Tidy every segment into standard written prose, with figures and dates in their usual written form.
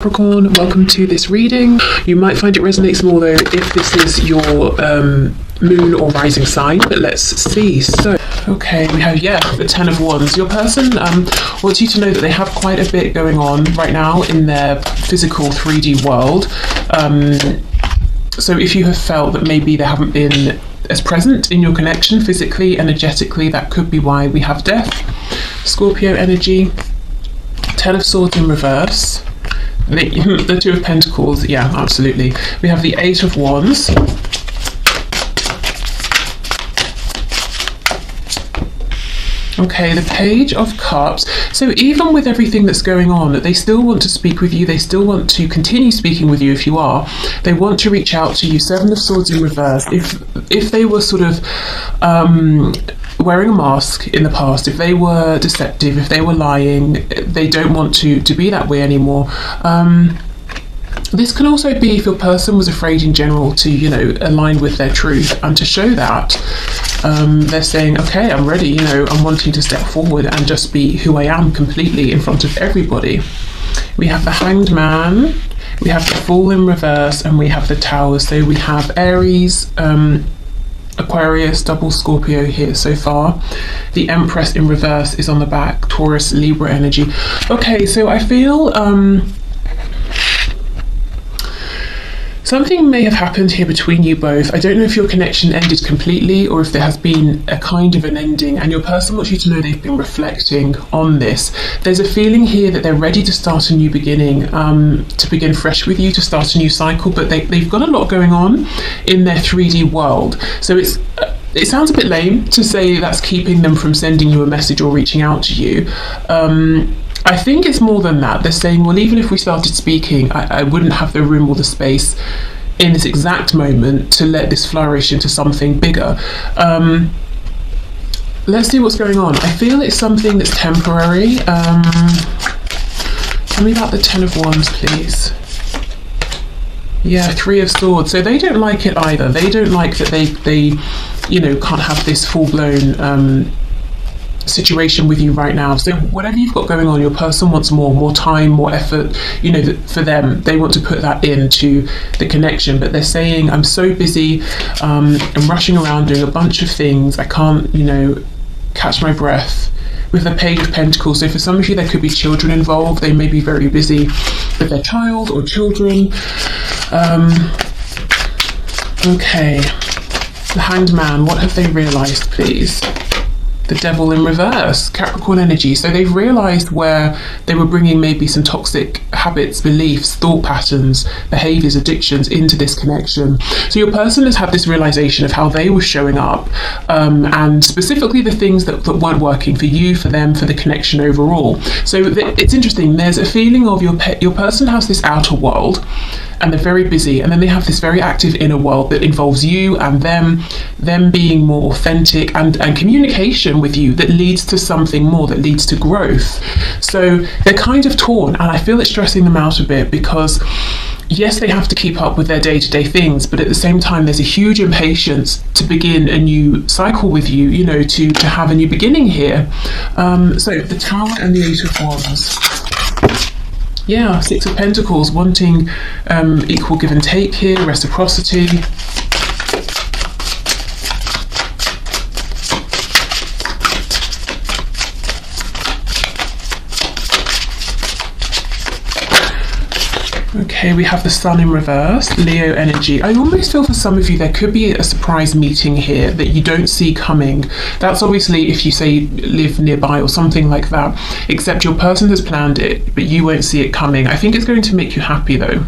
Capricorn, welcome to this reading. You might find it resonates more though if this is your moon or rising sign, but let's see. So, okay, we have, the Ten of Wands. Your person wants you to know that they have quite a bit going on right now in their physical 3D world. So if you have felt that maybe they haven't been as present in your connection physically, energetically, that could be why. We have Death, Scorpio energy, Ten of Swords in reverse, the Two of Pentacles, yeah, absolutely. We have the Eight of Wands. Okay, the Page of Cups. So even with everything that's going on, they still want to speak with you. They still want to continue speaking with you if you are. They want to reach out to you. Seven of Swords in reverse. If they were sort of wearing a mask in the past, if they were deceptive, if they were lying, they don't want to be that way anymore. This can also be if your person was afraid in general to, align with their truth, and to show that they're saying, okay, I'm ready, I'm wanting to step forward and just be who I am completely in front of everybody. We have the Hanged Man, we have the Fool in reverse, and we have the Tower. So we have Aries, Aquarius, double Scorpio here so far. The Empress in reverse is on the back, Taurus, Libra energy. Okay, so I feel something may have happened here between you both. I don't know if your connection ended completely or if there has been a kind of an ending, and your person wants you to know they've been reflecting on this. There's a feeling here that they're ready to start a new beginning, to begin fresh with you, to start a new cycle, but they've got a lot going on in their 3D world. So it sounds a bit lame to say that's keeping them from sending you a message or reaching out to you. I think it's more than that. They're saying, well, even if we started speaking, I wouldn't have the room or the space in this exact moment to let this flourish into something bigger. Let's see what's going on. I feel it's something that's temporary. Tell me about the Ten of Wands, please. Yeah, Three of Swords. So they don't like it either. They don't like that they can't have this full-blown situation with you right now. So whatever you've got going on, your person wants more time, more effort. For them, they want to put that into the connection, but they're saying, I'm so busy, I'm rushing around doing a bunch of things, I can't catch my breath. With the Page of Pentacles, so for some of you there could be children involved. They may be very busy with their child or children. Okay, the Hanged Man, what have they realized, please? The Devil in reverse, Capricorn energy. So they've realized where they were bringing maybe some toxic habits, beliefs, thought patterns, behaviors, addictions into this connection. So your person has had this realization of how they were showing up, and specifically the things that weren't working for you, for them, for the connection overall. So it's interesting. There's a feeling of your person has this outer world, and they're very busy, and then they have this very active inner world that involves you and them being more authentic and communication with you that leads to something more, that leads to growth. So they're kind of torn, and I feel it's stressing them out a bit because yes, they have to keep up with their day-to-day things, but at the same time there's a huge impatience to begin a new cycle with you, to have a new beginning here. So the Tower and the Eight of Wands. Yeah, Six of Pentacles, wanting equal give and take here, reciprocity. Okay, we have the Sun in reverse, Leo energy. I almost feel for some of you there could be a surprise meeting here that you don't see coming. That's obviously if you say live nearby or something like that, except your person has planned it, but you won't see it coming. I think it's going to make you happy though.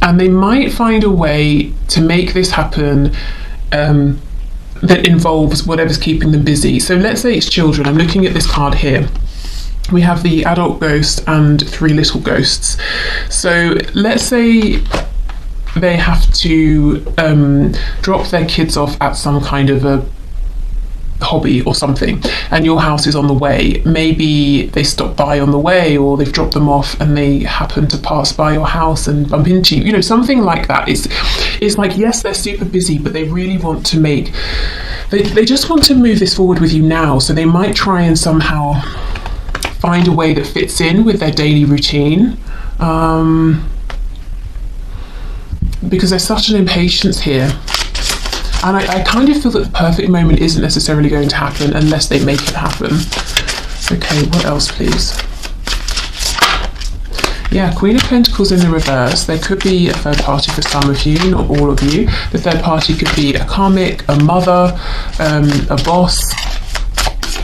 And they might find a way to make this happen that involves whatever's keeping them busy. So let's say it's children. I'm looking at this card here. We have the adult ghost and three little ghosts. So let's say they have to drop their kids off at some kind of a hobby or something, and your house is on the way. Maybe they stop by on the way, or they've dropped them off and they happen to pass by your house and bump into you, something like that. It's like, yes, they're super busy, but they really want to they just want to move this forward with you now. So they might try and somehow find a way that fits in with their daily routine. Because there's such an impatience here. And I kind of feel that the perfect moment isn't necessarily going to happen unless they make it happen. Okay, what else, please? Yeah, Queen of Pentacles in the reverse. There could be a third party for some of you, not all of you. The third party could be a karmic, a mother, a boss.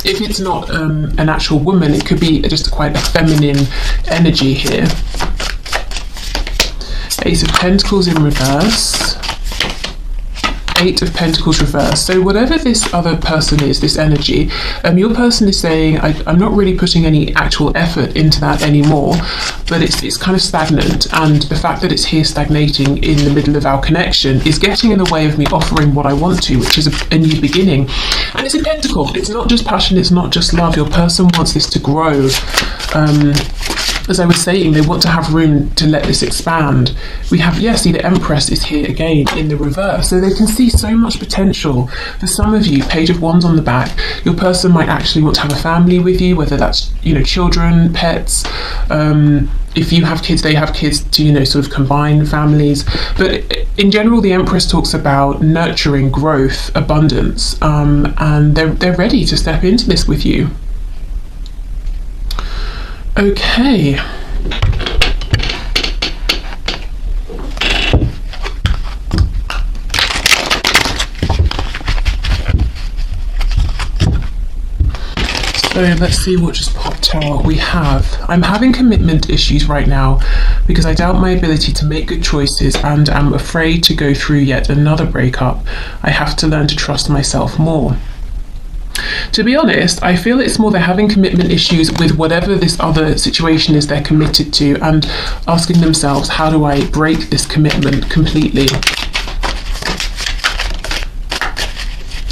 If it's not an actual woman, it could be just quite a feminine energy here. Ace of Pentacles in reverse. Eight of Pentacles reverse. So whatever this other person is, this energy, your person is saying, I'm not really putting any actual effort into that anymore, but it's kind of stagnant, and the fact that it's here stagnating in the middle of our connection is getting in the way of me offering what I want to, which is a new beginning. And it's a pentacle. It's not just passion, it's not just love. Your person wants this to grow. As I was saying, they want to have room to let this expand. We have, yes, see, the Empress is here again in the reverse. So they can see so much potential. For some of you, Page of Wands on the back, your person might actually want to have a family with you, whether that's, children, pets. If you have kids, they have kids to, sort of combine families. But in general, the Empress talks about nurturing, growth, abundance, and they're ready to step into this with you. Okay. So let's see what just popped out. We have, I'm having commitment issues right now because I doubt my ability to make good choices and am afraid to go through yet another breakup. I have to learn to trust myself more. To be honest, I feel it's more they're having commitment issues with whatever this other situation is they're committed to, and asking themselves, how do I break this commitment completely?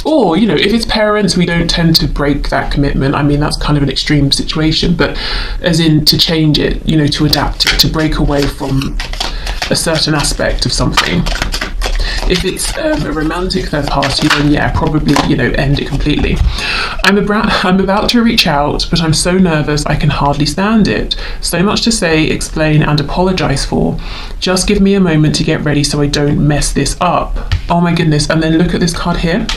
Or, if it's parents, we don't tend to break that commitment. I mean, that's kind of an extreme situation, but as in to change it, to adapt it, to break away from a certain aspect of something. If it's a romantic third party, then yeah, probably, end it completely. I'm about to reach out, but I'm so nervous I can hardly stand it. So much to say, explain, and apologise for. Just give me a moment to get ready so I don't mess this up. Oh my goodness, and then look at this card here.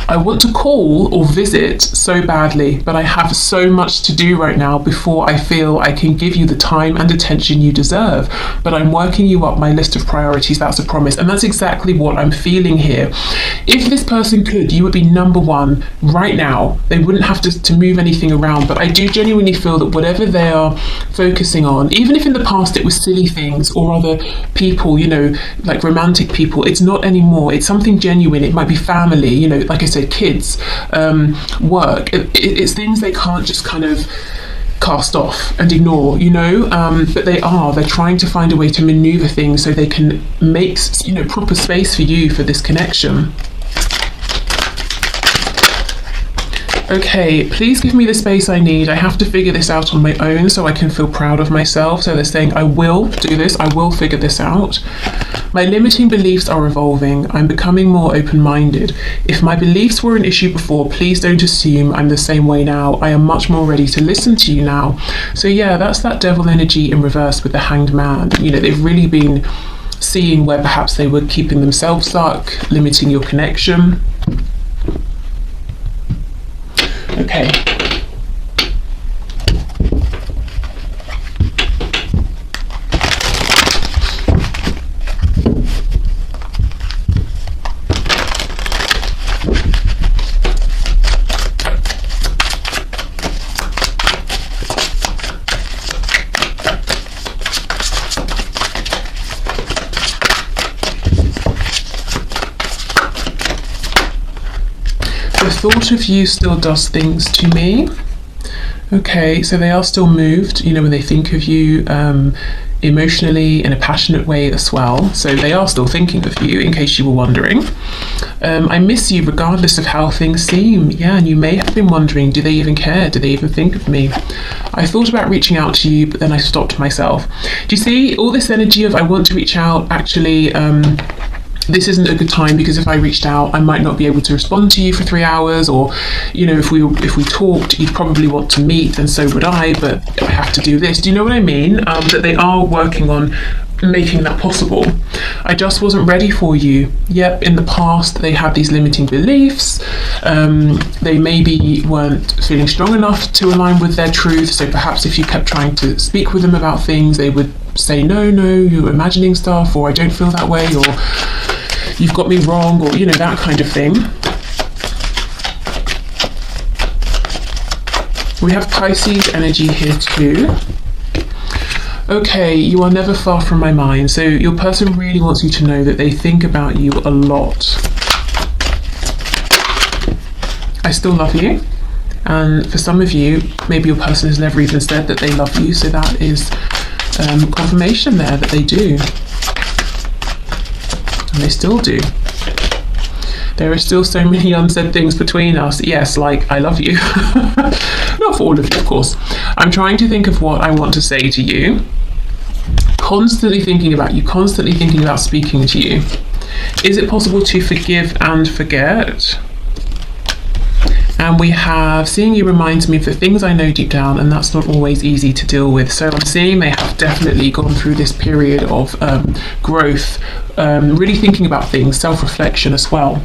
I want to call or visit so badly, but I have so much to do right now before I feel I can give you the time and attention you deserve. But I'm working you up my list of priorities, that's a promise. And that's exactly what I'm feeling here. If this person could, you would be number one right now. They wouldn't have to move anything around. But I do genuinely feel that whatever they are focusing on, even if in the past it was silly things or other people, like romantic people, it's not anymore. It's something genuine. It might be family, like I said, kids, work. It's things they can't just kind of cast off and ignore, but they're trying to find a way to maneuver things so they can make, proper space for you for this connection. Okay, please give me the space I need. I have to figure this out on my own so I can feel proud of myself. So they're saying, I will do this. I will figure this out. My limiting beliefs are evolving. I'm becoming more open-minded. If my beliefs were an issue before, please don't assume I'm the same way now. I am much more ready to listen to you now. So yeah, that's that devil energy in reverse with the Hanged Man. They've really been seeing where perhaps they were keeping themselves stuck, limiting your connection. Okay. The thought of you still does things to me. Okay, so they are still moved, when they think of you emotionally in a passionate way as well. So they are still thinking of you, in case you were wondering. I miss you regardless of how things seem. Yeah, and you may have been wondering, do they even care? Do they even think of me? I thought about reaching out to you, but then I stopped myself. Do you see all this energy of I want to reach out? Actually, this isn't a good time because if I reached out, I might not be able to respond to you for 3 hours, or, you know, if we talked, you'd probably want to meet, and so would I, but I have to do this. Do you know what I mean? That they are working on making that possible. I just wasn't ready for you. Yep, in the past they had these limiting beliefs. They maybe weren't feeling strong enough to align with their truth, so perhaps if you kept trying to speak with them about things, they would say, no, you're imagining stuff, or I don't feel that way, or you've got me wrong, or, you know, that kind of thing. We have Pisces energy here too. Okay, you are never far from my mind. So your person really wants you to know that they think about you a lot. I still love you. And for some of you, maybe your person has never even said that they love you. So that is confirmation there that they do. And they still do. There are still so many unsaid things between us. Yes, like, I love you. Not for all of you, of course. I'm trying to think of what I want to say to you. Constantly thinking about you, constantly thinking about speaking to you. Is it possible to forgive and forget? And we have, seeing you reminds me of the things I know deep down, and that's not always easy to deal with. So I'm seeing they have definitely gone through this period of growth, really thinking about things, self-reflection as well.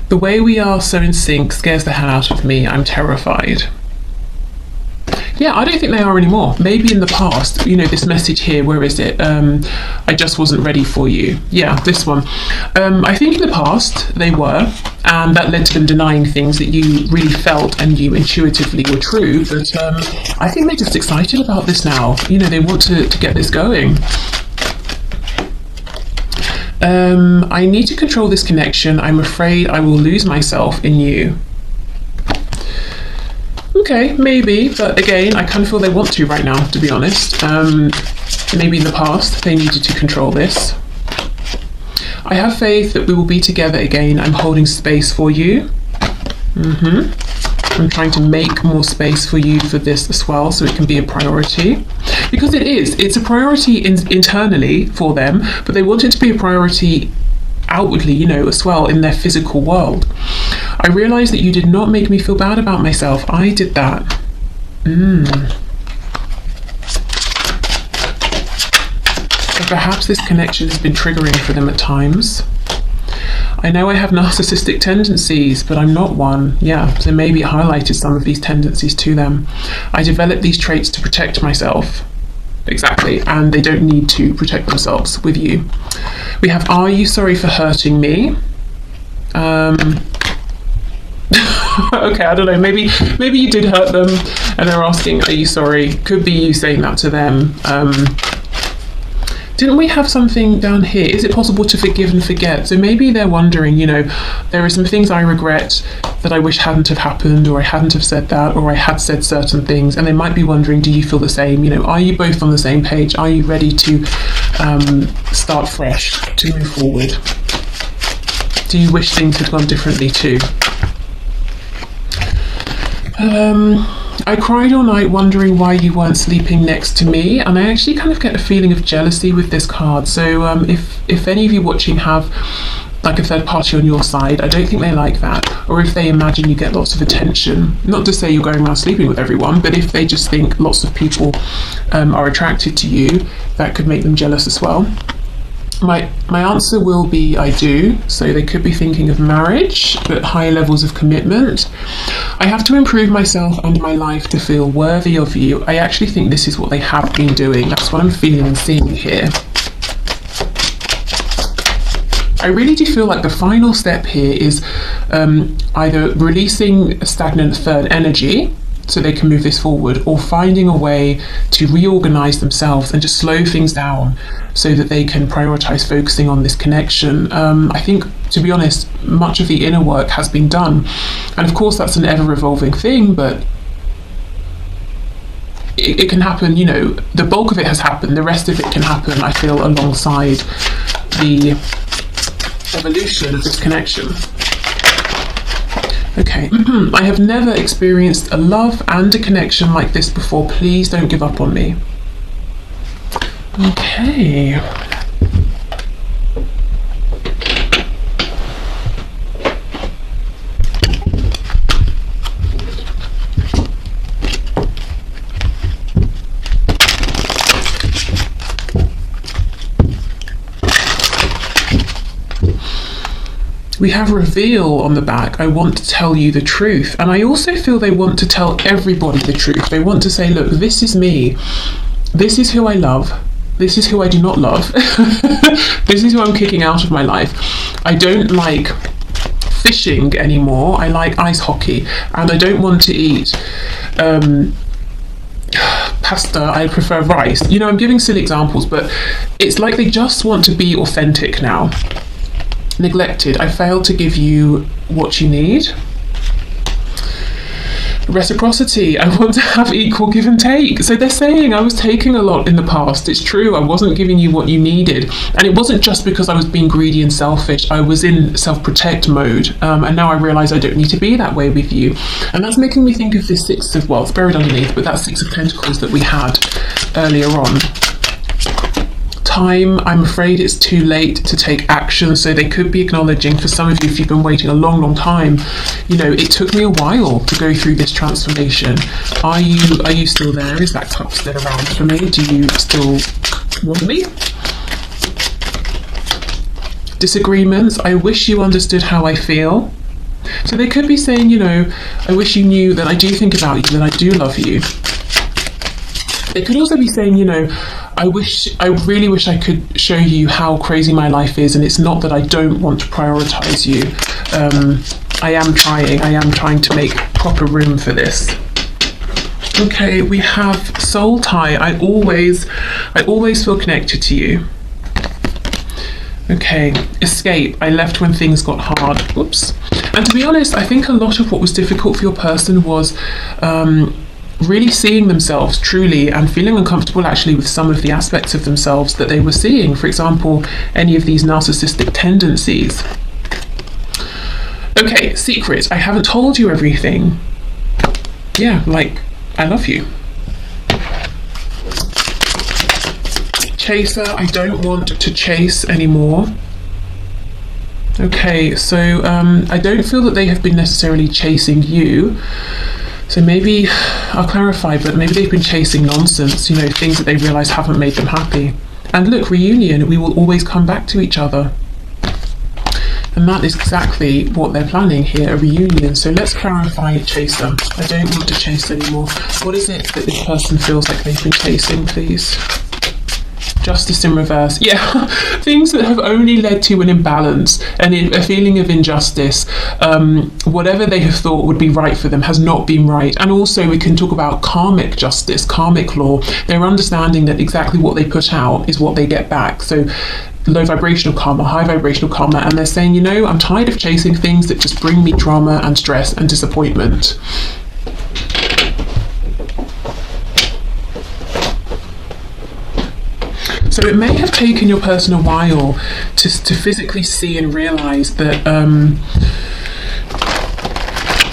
The way we are so in sync scares the hell out of me. I'm terrified. Yeah, I don't think they are anymore. Maybe in the past, you know, this message here, where is it? I just wasn't ready for you. Yeah, this one. I think in the past they were, and that led to them denying things that you really felt and you intuitively were true. But I think they're just excited about this now. You know, they want to get this going. I need to control this connection. I'm afraid I will lose myself in you. Okay, maybe, but again, I kind of feel they want to right now, to be honest. Maybe in the past they needed to control this. I have faith that we will be together again. I'm holding space for you. I'm trying to make more space for you for this as well, so it can be a priority. Because it's a priority internally for them, but they want it to be a priority outwardly, you know, as well, in their physical world. I realized that you did not make me feel bad about myself. I did that. So perhaps this connection has been triggering for them at times. I know I have narcissistic tendencies, but I'm not one. Yeah, so maybe it highlighted some of these tendencies to them. I developed these traits to protect myself. Exactly, and they don't need to protect themselves with you. We have, are you sorry for hurting me? Okay, I don't know, maybe you did hurt them and they're asking, are you sorry? Could be you saying that to them. Didn't we have something down here? Is it possible to forgive and forget? So maybe they're wondering, you know, there are some things I regret that I wish hadn't have happened, or I hadn't have said that, or I had said certain things, and they might be wondering, do you feel the same? You know, are you both on the same page? Are you ready to start fresh, to move forward? Do you wish things had gone differently too? I cried all night wondering why you weren't sleeping next to me, and I actually kind of get a feeling of jealousy with this card. So if any of you watching have like a third party on your side, I don't think they like that. Or if they imagine you get lots of attention, not to say you're going around sleeping with everyone, but if they just think lots of people are attracted to you, that could make them jealous as well. My answer will be I do. So they could be thinking of marriage, but higher levels of commitment. I have to improve myself and my life to feel worthy of you. I actually think this is what they have been doing. That's what I'm feeling and seeing here. I really do feel like the final step here is either releasing a stagnant third energy, so they can move this forward, or finding a way to reorganize themselves and just slow things down so that they can prioritize focusing on this connection. I think, to be honest, much of the inner work has been done. And of course, that's an ever-evolving thing, but it can happen, you know, the bulk of it has happened. The rest of it can happen, I feel, alongside the evolution of this connection. Okay, I have never experienced a love and a connection like this before. Please don't give up on me. Okay. We have reveal on the back. I want to tell you the truth. And I also feel they want to tell everybody the truth. They want to say, look, this is me. This is who I love. This is who I do not love. This is who I'm kicking out of my life. I don't like fishing anymore. I like ice hockey. And I don't want to eat pasta. I prefer rice. You know, I'm giving silly examples, but it's like they just want to be authentic now. Neglected. I failed to give you what you need. Reciprocity. I want to have equal give and take. So they're saying I was taking a lot in the past. It's true. I wasn't giving you what you needed. And it wasn't just because I was being greedy and selfish. I was in self-protect mode. And now I realise I don't need to be that way with you. And that's making me think of this Six of, well, it's buried underneath, but that Six of Pentacles that we had earlier on. Time, I'm afraid it's too late to take action. So they could be acknowledging, for some of you, if you've been waiting a long time, you know, it took me a while to go through this transformation. Are you still there? Is that cup still around for me? Do you still want me? Disagreements. I wish you understood how I feel. So they could be saying, you know, I wish you knew that I do think about you, that I do love you. They could also be saying, you know, I really wish I could show you how crazy my life is, and it's not that I don't want to prioritize you. I am trying to make proper room for this. Okay, we have soul tie. I always feel connected to you. Okay, escape. I left when things got hard. Whoops. And to be honest, I think a lot of what was difficult for your person was really seeing themselves truly and feeling uncomfortable actually with some of the aspects of themselves that they were seeing. For example, any of these narcissistic tendencies. Okay, secret. I haven't told you everything. Yeah, like, I love you. Chaser. I don't want to chase anymore. Okay, so I don't feel that they have been necessarily chasing you. So maybe, I'll clarify, but maybe they've been chasing nonsense, you know, things that they realise haven't made them happy. And look, reunion, we will always come back to each other. And that is exactly what they're planning here, a reunion. So let's clarify chaser. I don't want to chase anymore. What is it that this person feels like they've been chasing, please? Justice in reverse. Yeah, things that have only led to an imbalance and a feeling of injustice. Whatever they have thought would be right for them has not been right. And also we can talk about karmic justice, karmic law. They're understanding that exactly what they put out is what they get back. So low vibrational karma, high vibrational karma, and they're saying, you know, I'm tired of chasing things that just bring me drama and stress and disappointment. So it may have taken your person a while to physically see and realise that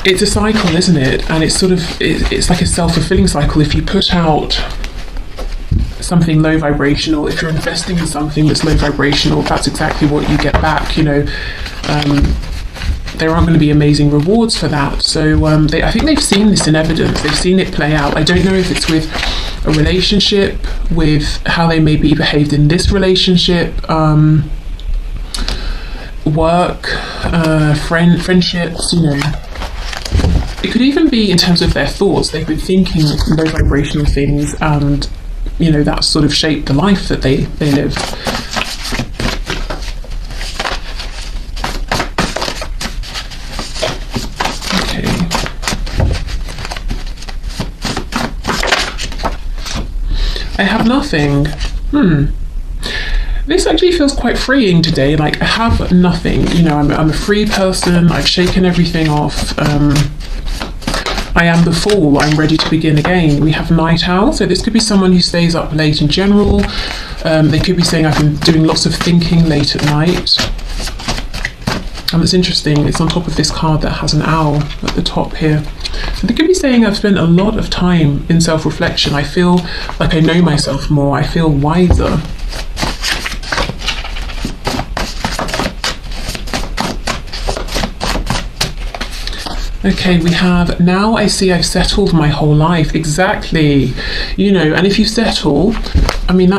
it's a cycle, isn't it? And it's sort of, it's like a self-fulfilling cycle. If you put out something low vibrational, if you're investing in something that's low vibrational, that's exactly what you get back, you know. There aren't going to be amazing rewards for that. So I think they've seen this in evidence. They've seen it play out. I don't know if it's with a relationship, with how they maybe behaved in this relationship, work, friendships, you know. It could even be in terms of their thoughts. They've been thinking low vibrational things, and, you know, that sort of shaped the life that they live. I have nothing. This actually feels quite freeing today. Like, I have nothing. You know, I'm a free person. I've shaken everything off. I am the fool. I'm ready to begin again. We have night owl. So this could be someone who stays up late in general. They could be saying I've been doing lots of thinking late at night. And it's interesting, it's on top of this card that has an owl at the top here. So they could be saying I've spent a lot of time in self-reflection. I feel like I know myself more. I feel wiser. Okay, we have, now I see I've settled my whole life. Exactly. You know, and if you settle, I mean,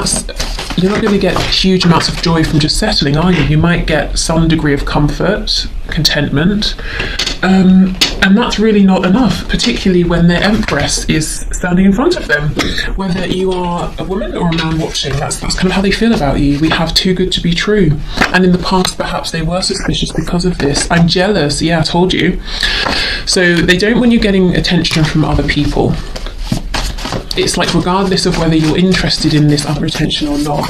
you're not going to get huge amounts of joy from just settling, are you? You might get some degree of comfort, contentment, and that's really not enough, particularly when their empress is standing in front of them. Whether you are a woman or a man watching, that's kind of how they feel about you. We have too good to be true. And in the past, perhaps they were suspicious because of this. I'm jealous. Yeah, I told you. So they don't want you getting attention from other people. It's like, regardless of whether you're interested in this other attention or not,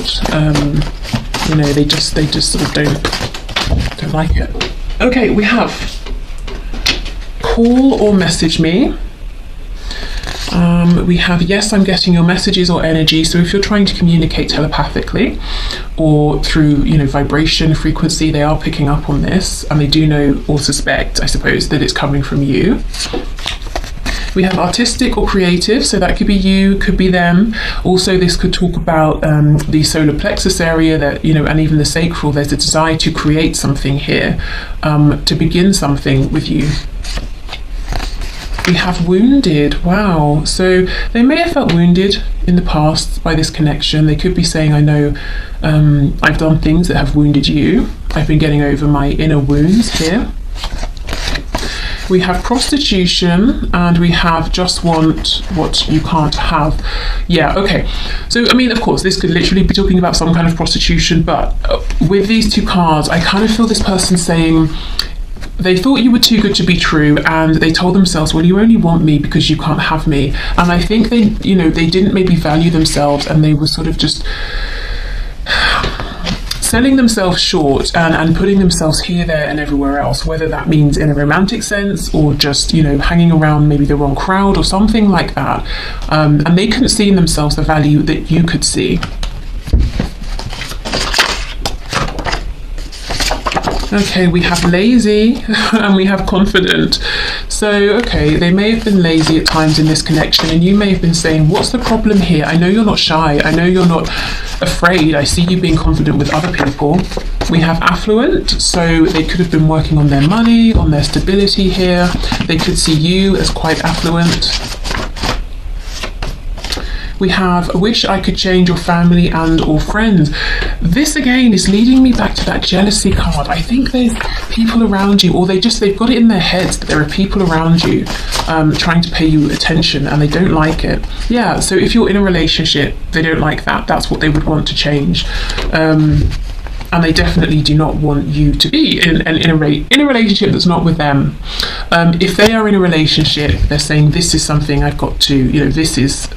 you know, they just sort of don't like it. Okay, we have call or message me. We have, yes, I'm getting your messages or energy. So if you're trying to communicate telepathically or through, you know, vibration, frequency, they are picking up on this, and they do know or suspect, I suppose, that it's coming from you. We have artistic or creative, so that could be you, could be them. Also, this could talk about the solar plexus area, that, you know, and even the sacral. There's a desire to create something here, to begin something with you. We have wounded. Wow. So they may have felt wounded in the past by this connection. They could be saying, I know I've done things that have wounded you. I've been getting over my inner wounds here. We have prostitution, and we have just want what you can't have. Yeah, okay. So, I mean, of course, this could literally be talking about some kind of prostitution, but with these two cards, I kind of feel this person saying they thought you were too good to be true, and they told themselves, well, you only want me because you can't have me. And I think they, you know, they didn't maybe value themselves, and they were sort of just selling themselves short and putting themselves here, there, and everywhere else, whether that means in a romantic sense or just, you know, hanging around maybe the wrong crowd or something like that. And they couldn't see in themselves the value that you could see. Okay, we have lazy and we have confident. So, okay, they may have been lazy at times in this connection, and you may have been saying, what's the problem here? I know you're not shy. I know you're not afraid. I see you being confident with other people. We have affluent, so they could have been working on their money, on their stability here. They could see you as quite affluent. We have wish I could change your family and or friends. This again is leading me back to that jealousy card. I think there's people around you, or they've got it in their heads that there are people around you trying to pay you attention, and they don't like it. Yeah, so if you're in a relationship, they don't like that. That's what they would want to change. And they definitely do not want you to be in a relationship that's not with them. If they are in a relationship, they're saying, this is something I've got to, you know, this is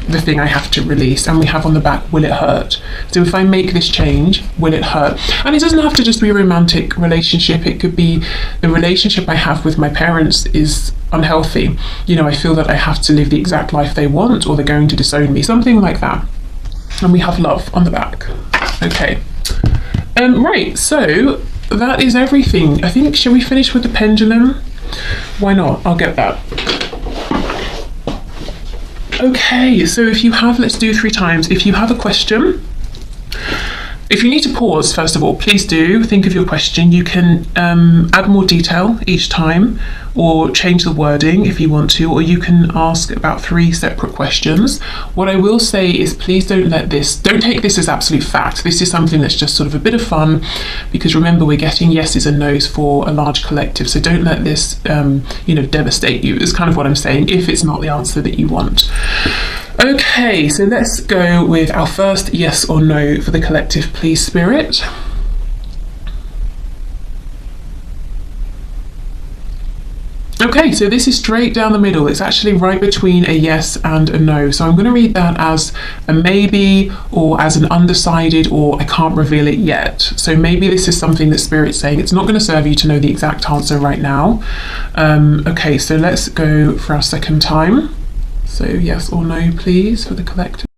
the thing I have to release. And we have on the back, will it hurt? So if I make this change, will it hurt? And it doesn't have to just be a romantic relationship. It could be the relationship I have with my parents is unhealthy. You know, I feel that I have to live the exact life they want, or they're going to disown me, something like that. And we have love on the back. Okay. Right, so that is everything. I think, shall we finish with the pendulum? Why not? I'll get that. Okay, so if you have, let's do 3 times. If you have a question, if you need to pause, first of all, please do think of your question. You can add more detail each time, or change the wording if you want to, or you can ask about 3 separate questions. What I will say is, please don't take this as absolute fact. This is something that's just sort of a bit of fun, because remember, we're getting yeses and nos for a large collective. So don't let this, you know, devastate you, is kind of what I'm saying, if it's not the answer that you want. Okay, so let's go with our first yes or no for the collective, please, Spirit. Okay, so this is straight down the middle. It's actually right between a yes and a no. So I'm going to read that as a maybe, or as an undecided, or I can't reveal it yet. So maybe this is something that Spirit's saying. It's not going to serve you to know the exact answer right now. Okay, so let's go for our second time. So yes or no, please, for the collective.